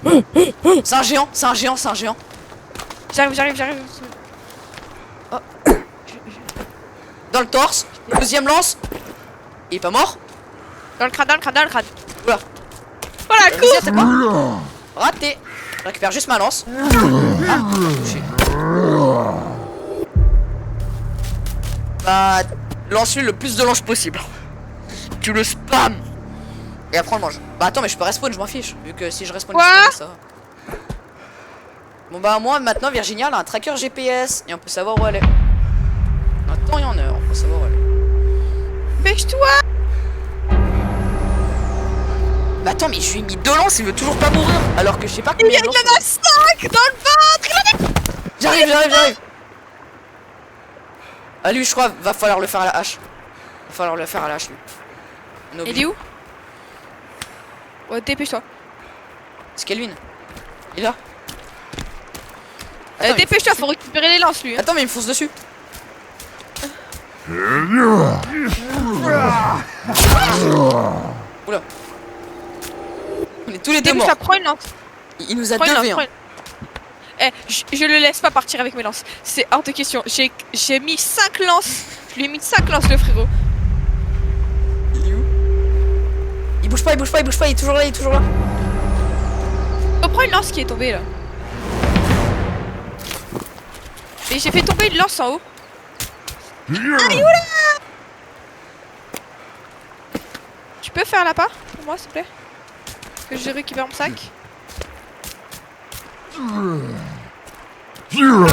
C'est un géant, c'est un géant, c'est un géant. J'arrive. Oh. Dans le torse, deuxième lance. Il est pas mort. Dans le crâne. Oula. Oh la course. C'est quoi? Raté. Je récupère juste ma lance. Ah, touché. Bah, lance-lui le plus de lances possible. Tu le spam. Et après on le mange. Bah attends, mais je peux respawn, je m'en fiche. Vu que si je respawn Quoi? ici, ça va. Bon bah moi maintenant Virginia elle a un tracker GPS et on peut savoir où elle est. En temps et en heure, on peut savoir où elle est. Pêche-toi. Bah attends, mais je lui ai mis 2 lances, il veut toujours pas mourir. Alors que je sais pas Il combien y de en lances. a 5 dans le ventre. J'arrive. Ah lui je crois va falloir le faire à la hache. Va falloir le faire à la hache lui. On Il est où? Ouais, dépêche-toi. C'est Kelvin. Il est là. Attends, Dépêche-toi, faut récupérer les lances lui. Attends mais il me fonce dessus. Oula. On est tous les deux morts. Dépêche-toi, prends une lance. Il nous a Prends une lance, deux prends une- Eh, je le laisse pas partir avec mes lances. C'est hors de question. J'ai mis 5 lances. Je lui ai mis 5 lances, le frérot. Il est où? Il bouge pas, il est toujours là, Oh, prends une lance qui est tombée là. Et j'ai fait tomber une lance en haut. Aïe, oula! Tu peux faire la part pour moi, s'il te plaît? Que je récupère mon sac.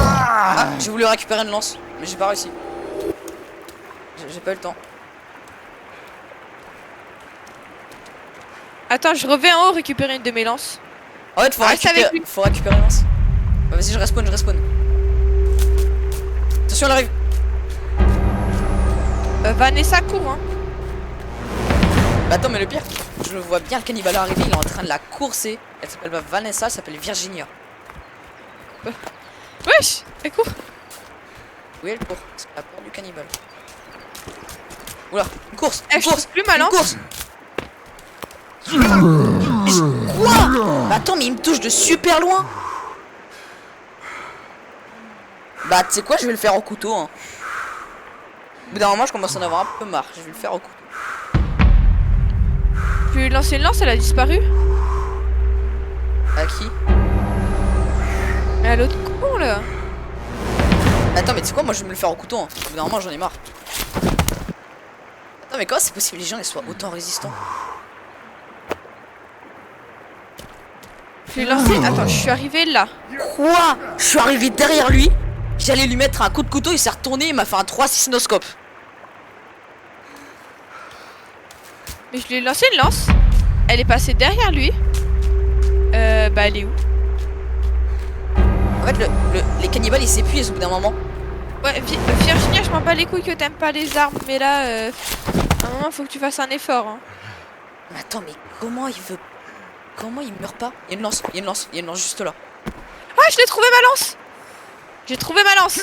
Ah, j'ai voulu récupérer une lance, mais j'ai pas réussi. J'ai pas eu le temps. Attends, je reviens en haut récupérer une de mes lances. En fait, Reste avec lui. faut récupérer une lance. Bah, vas-y, je respawn. Attention, elle arrive. Vanessa court, hein. Bah, attends, mais le pire, je le vois bien le cannibale arriver, il est en train de la courser. Elle s'appelle pas Vanessa, elle s'appelle Virginia. Wesh, elle court. Oui, elle court, c'est la peur du cannibale. Oula, une course, Eh, une je course, trouve plus ma une lance. course. Quoi? Bah attends, mais il me touche de super loin. Bah tu sais quoi, je vais le faire au couteau hein. Au bout d'un moment je commence à en avoir un peu marre, je vais le faire au couteau. Je lui ai lancé une lance, elle a disparu. À qui? Mais à l'autre con là. Attends mais tu sais quoi, moi je vais me le faire au couteau hein. Au bout d'un moment j'en ai marre. Attends mais comment c'est possible que les gens ils soient autant résistants? Je lui ai lancé. Attends, je suis arrivé là. Quoi? Je suis arrivé derrière lui, j'allais lui mettre un coup de couteau, il s'est retourné, il m'a fait un 3-6 noscope. Mais je lui ai lancé une lance. Elle est passée derrière lui. Bah elle est où? En fait les cannibales ils s'épuisent au bout d'un moment. Ouais, Virginia, je m'en bats les couilles que t'aimes pas les armes, mais là, à un moment, faut que tu fasses un effort. Hein. Mais attends mais comment il veut... Comment il meurt pas? Il y a une lance juste là. Ah, je l'ai trouvé ma lance! J'ai trouvé ma lance!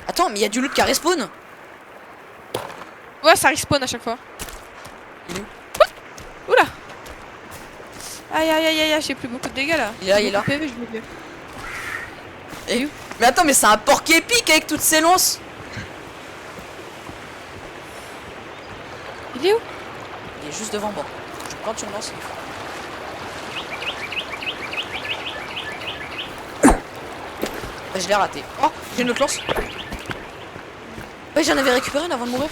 Attends mais il y a du loot qui a respawn. Ouais, ça respawn à chaque fois. Il est où? Oula! Aïe, j'ai plus beaucoup de dégâts là. Il est là, J'ai il est là. beaucoup de PV, je l'ai vu. Et... Mais attends mais c'est un porc épique avec toutes ces lances. Il est où? Il est juste devant moi. Je plante une lance. Bah, je l'ai raté. Oh, j'ai une autre lance. Ouais, j'en avais récupéré une avant de mourir.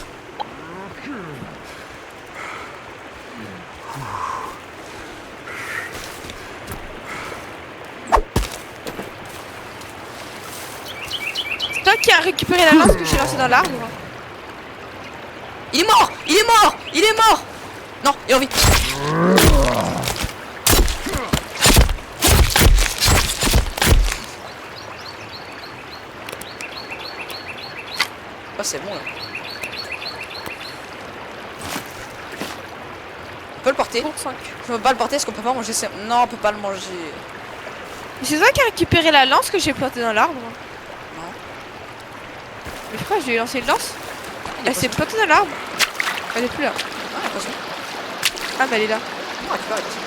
C'est toi qui as récupéré la lance que j'ai lancée dans l'arbre? Il est mort. Non, il est en vie. Oh, c'est bon là. On peut le porter? Pour 5. Je peux pas le porter, est-ce qu'on peut pas manger ça? Non, on peut pas le manger. Mais c'est toi qui as récupéré la lance que j'ai plantée dans l'arbre? Non. Mais pourquoi je lui ai lancé une lance? Elle s'est plantée dans l'arbre. Elle est plus là. Ah, l'impression. Ah, mais elle est là. On récupère les potions.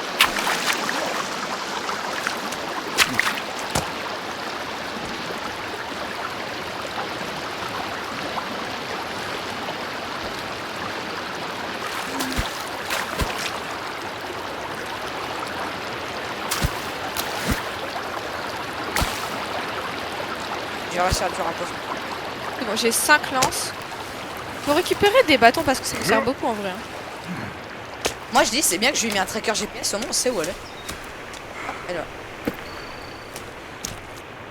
J'ai réussi à tuer un poisson. C'est bon, j'ai 5 lances. Faut récupérer des bâtons parce que ça me sert beaucoup en vrai. Moi je dis c'est bien que je lui ai mis un tracker GPS, au moins on sait où elle est. Ah, elle est là.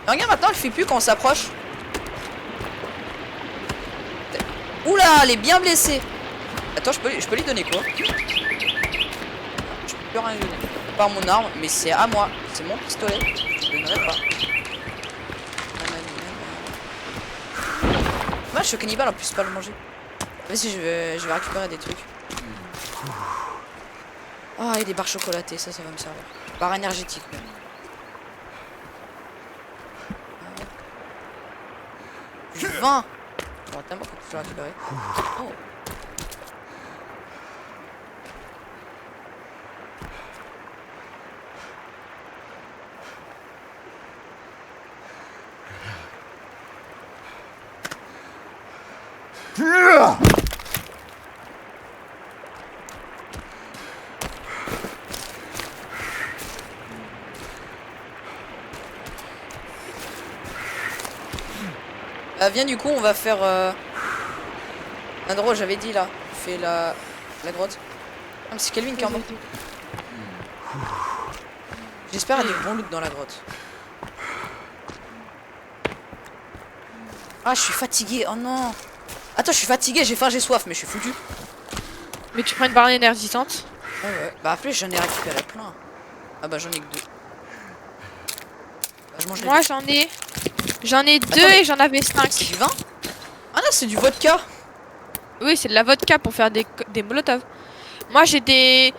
Et regarde maintenant elle fait plus quand on s'approche. Oula, elle est bien blessée. Attends, je peux lui donner quoi? Je peux plus rien lui donner. Pas mon arme, mais c'est à moi. C'est mon pistolet. Je ne donnerai pas. Moi je suis cannibale en plus, pas le manger. Vas-y, je vais récupérer des trucs. Ah, et des barres chocolatées, ça va me servir. Barre énergétique même. Du vin. Bon, tellement qu'on peut le récupérer. Oh. Viens du coup on va faire un drôle, j'avais dit là. On fait la grotte. Ah mais c'est Kelvin qui est en bas. J'espère qu'il y a du bon loot dans la grotte. Ah je suis fatigué, oh non. Attends je suis fatigué, j'ai faim, j'ai soif, mais je suis foutu. Mais tu prends une barre énergisante. Ouais ouais. Bah après j'en ai récupéré plein. Ah bah j'en ai que 2. Bah, je mange les Moi deux. j'en ai 2 mais- et j'en avais 5. C'est du vin? Ah non c'est du vodka. Oui, c'est de la vodka pour faire des molotovs. Moi j'ai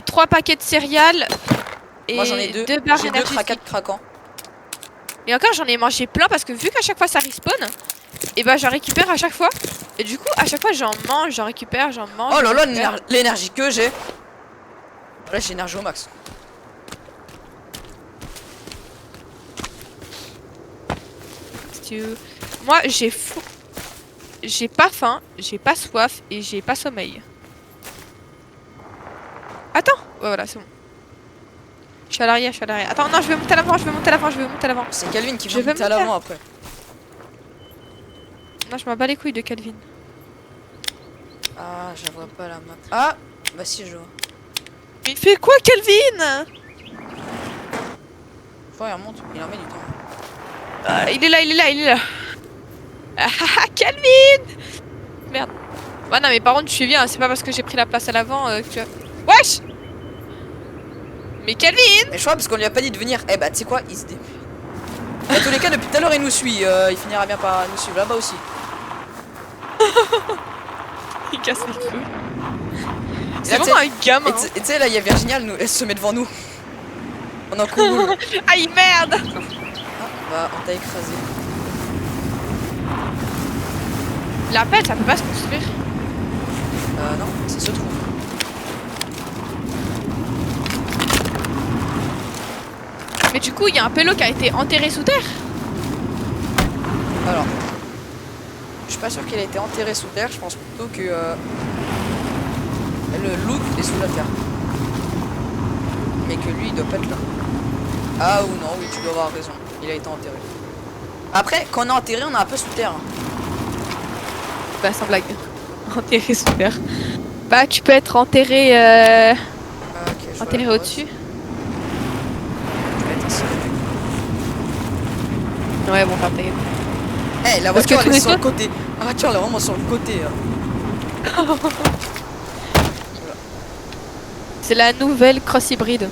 3 paquets de céréales et Moi j'en ai 2. 2 barres J'ai 2 énergétiques. craquettes craquants. Et encore j'en ai mangé plein parce que vu qu'à chaque fois ça respawn, et bah j'en récupère à chaque fois. Et du coup à chaque fois j'en mange, j'en récupère, j'en mange. Oh là j'en là récupère. l'énergie que j'ai. Là j'ai énergie au max. Moi j'ai pas faim, j'ai pas soif et j'ai pas sommeil. Attends, ouais, voilà, c'est bon. Je suis à l'arrière, je suis à l'arrière. Attends, non, je vais monter à l'avant, je vais monter à l'avant, je vais monter à l'avant. C'est Calvin qui Je vient vais monter à me faire- l'avant après. Non, je m'en bats les couilles de Calvin. Ah, je la vois pas la map. Ah, bah si, je vois. Mais il fait quoi, Calvin? Je vois, il remonte, il en met du temps. Il est là, il est là, il est là. Ah, ah, ah, Calvin! Merde. Bah non, mais par contre, tu fais bien, c'est pas parce que j'ai pris la place à l'avant que tu as... Wesh! Mais Calvin! Mais je crois parce qu'on lui a pas dit de venir. Eh bah, tu sais quoi, il se dé. En tous les cas, depuis tout à l'heure, il nous suit. Il finira bien par nous suivre là-bas aussi. Il casse les couilles. Et C'est là, vraiment un gamin. Et tu sais, là, il y a Virginia, elle se met devant nous. On en cool. Aïe, merde! Bah, on t'a écrasé. La pelle, ça peut pas se construire. Non, ça se trouve. Mais du coup, il y a un pélo qui a été enterré sous terre. Alors, je suis pas sûr qu'il a été enterré sous terre. Je pense plutôt que le loot est sous la terre. Mais que lui, il doit pas être là. Ah ou non, oui, tu dois avoir raison. Il a été enterré. Après, quand on est enterré, on est un peu sous terre. Bah, sans blague. Enterré sous terre. Bah, tu peux être enterré, Ok, je vois enterré la grotte. au-dessus. Je vais être ici. Ouais, bon, t'as payé. Eh, la Parce que voiture, elle tous est les sur le autres- côté. La voiture, elle est vraiment sur le côté. C'est la nouvelle cross hybride.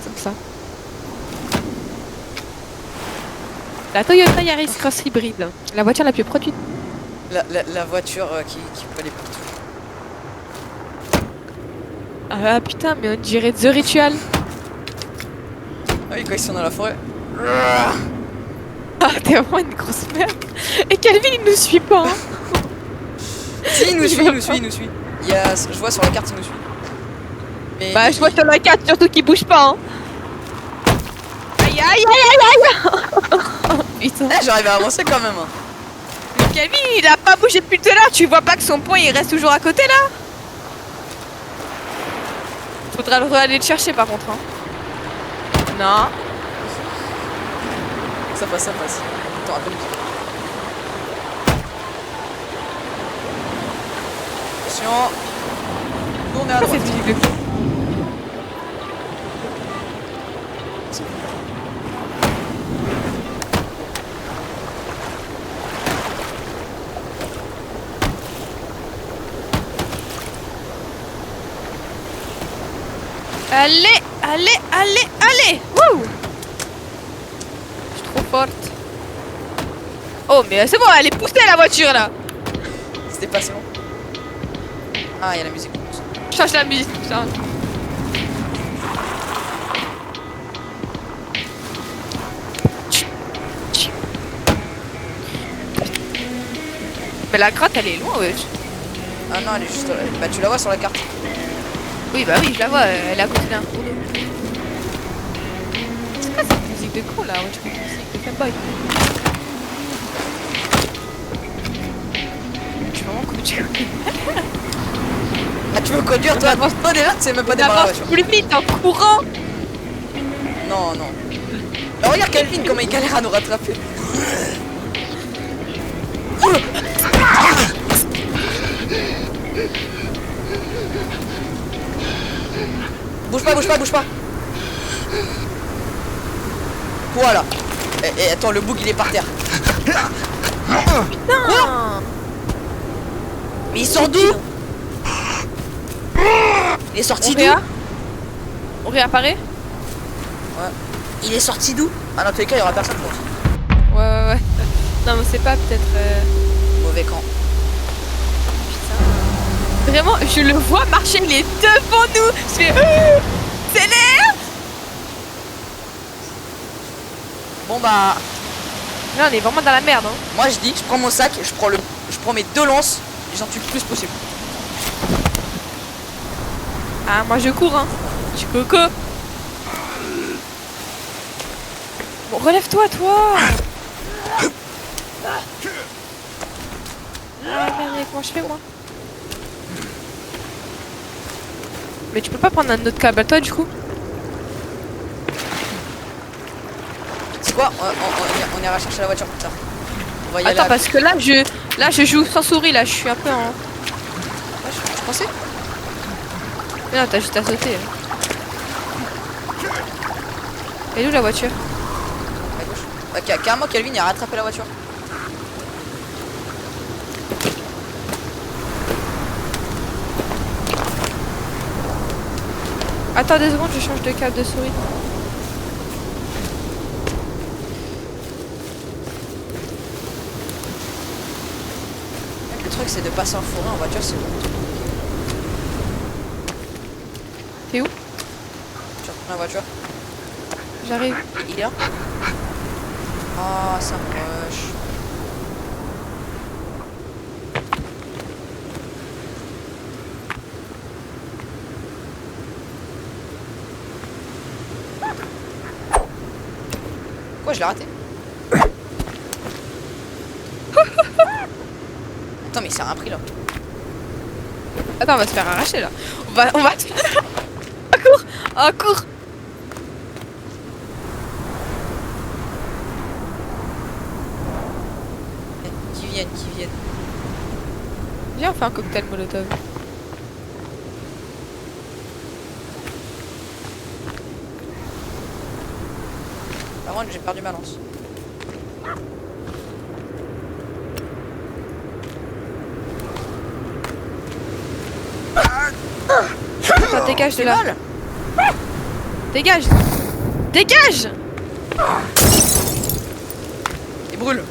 C'est comme ça. La Toyota Yaris Cross hybride. La voiture la plus produite. La voiture qui peut aller partout. Ah putain, mais on dirait The Ritual. Ah oui, quand ils sont dans la forêt. Ah, t'es vraiment une grosse merde. Et Calvin, il nous suit pas. Hein. Si, il nous suit, il nous suit, il nous suit. Il y a, je vois sur la carte, il nous suit. Mais Bah, je vois sur la carte surtout qu'il bouge pas. Hein. Aïe aïe aïe aïe aïe. Putain. là, j'arrive à avancer quand même. Hein. Mais Calvin, il a pas bougé depuis tout à l'heure. Tu vois pas que son point il reste toujours à côté là? Faudra le aller le chercher par contre. Hein. Non. Ça passe, ça passe. Attends, attends. Attention. Tournez à Pourquoi droite. cette musique de fou? Allez, allez, allez, allez. Wouh. Je suis trop forte. Oh mais c'est bon, elle est poussée la voiture là. C'était pas c'est bon. Ah, il y a la musique. Je change la musique, putain. Mais la grotte elle est loin, wesh. Ah non, elle est juste. Bah, tu la vois sur la carte. Oui, bah oui, je la vois, elle est à côté d'un cours d'eau. C'est quoi cette musique de con là? Ouais, je crois que c'est une musique de fanboy. Je suis vraiment conduire. Ah, tu veux conduire toi? avance. Non, déjà, c'est même pas démarrer la Avance voiture. plus vite en courant. Non, non. Alors, regarde Calvin, comment il galère à nous rattraper. Bouge pas, bouge pas, bouge pas. Voilà. Et attends, le bouc il est par terre. Putain. Mais il sort d'où? Il est sorti d'où? On réapparaît? Ouais. Il est sorti d'où? Ah, dans tous les cas, il y aura personne pour Ouais, ouais, ouais. Non, mais c'est pas peut-être. mauvais camp. Putain. Vraiment, je le vois marcher, il est devant nous. Je fais. C'est l'air. Bon bah, Là, on est vraiment dans la merde. Hein. moi je dis, je prends mon sac, je prends mes 2 lances et j'en tue le plus possible. Ah, moi je cours, hein. Je suis coco. Bon, relève-toi, toi. Ah, merde, comment je fais, moi? Mais tu peux pas prendre un autre câble à toi, du coup? C'est quoi? On ira chercher la voiture plus tard. On va y aller. Attends, parce que là, je joue sans souris, là. Je suis un peu en... Je pensais. Mais non, t'as juste à sauter. Elle est où la voiture? À gauche. Bah, carrément, Calvin il a rattrapé la voiture. Attends 2 secondes, je change de câble de souris. Le truc c'est de passer en forêt en voiture, c'est bon. T'es où? Tu reprends la voiture. J'arrive. Il est là. Ah, ça moche. Quoi, je l'ai raté? Attends, mais il s'est rien pris là. Attends, on va se faire arracher, là. On va... Cours. Oh, cours. Qui viennent, qui viennent. Viens, on fait un cocktail molotov. Par contre, j'ai perdu ma lance. Attends, dégage de Fais là. mal. Dégage. Dégage. Il brûle.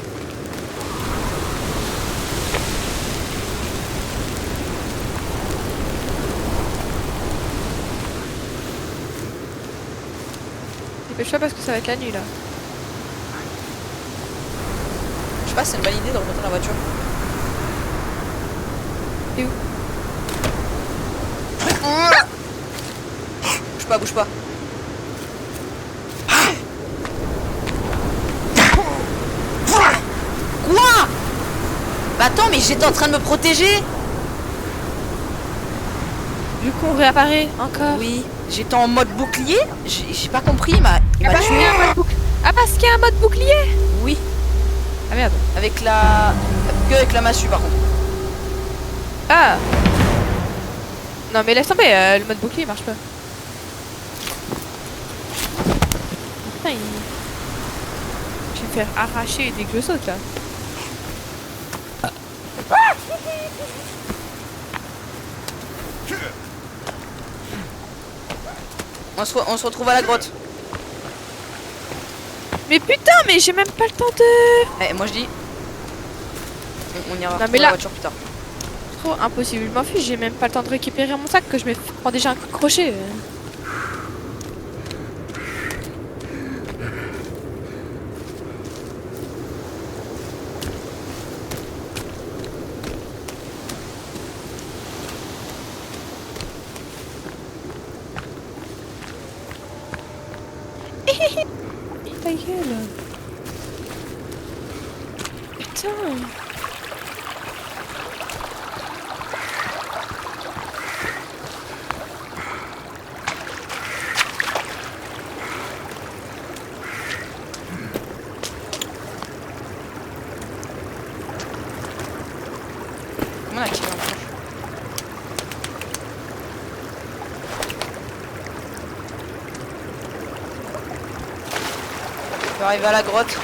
Dépêche-toi parce que ça va être la nuit, là. Je sais pas, c'est une bonne idée de remonter la voiture. T'es où? pas, bouge pas. Quoi? Bah attends, mais j'étais en train de me protéger. Du coup, on réapparaît encore. Oui, j'étais en mode bouclier. J'ai pas compris, il m'a Parce qu'il y tué. a un mode bouclier. Ah, parce qu'il y a un mode bouclier. Oui, Ah merde. avec la... Que avec la massue par contre. Ah. Non mais laisse tomber, le mode bouclier il marche pas. Putain, je vais me faire arracher dès que je saute là. On se retrouve à la grotte. Mais putain, mais j'ai même pas le temps de... Eh, moi je dis... On ira Non, retrouver mais la là- voiture plus tard. Trop impossible, je m'enfuis, j'ai même pas le temps de récupérer mon sac que je me prends déjà un coup de crochet. Ta gueule. Putain. Comment on a tiré en planche? On peut arriver à la grotte.